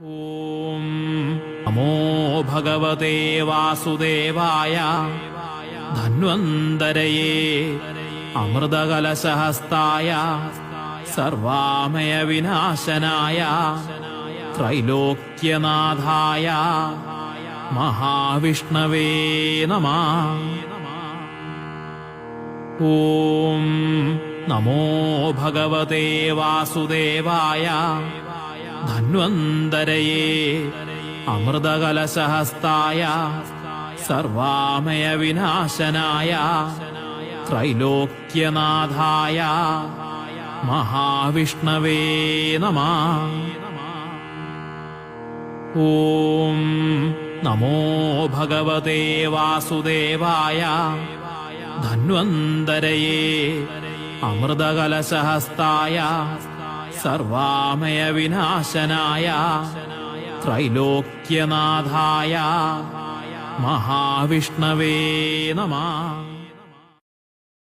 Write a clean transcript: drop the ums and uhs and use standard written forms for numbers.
ഓം നമോ ഭഗവതേ വാസുദേവായ ധന്വന്തരയേ അമൃതകലശഹസ്തായ സർവാമയ വിനാശനായ ത്രൈലോക്യനാഥായ മഹാവിഷ്ണവേ നമഃ. ഓം നമോ ഭഗവതേ വാസുദേവായ ധന്വന്തരയേ അമൃതകലശഹസ്തായ സർവാമയ വിനാശനായ ത്രൈലോക്യനാഥായ മഹാവിഷ്ണവേ നമഃ. ഓം നമോ ഭഗവതേ വാസുദേവായ ധന്വന്തരയേ അമൃതകലശഹസ്തായ സർവാമയ വിനാശനായ ത്രൈലോക്യനാഥായ മഹാവിഷ്ണവേ നമഃ.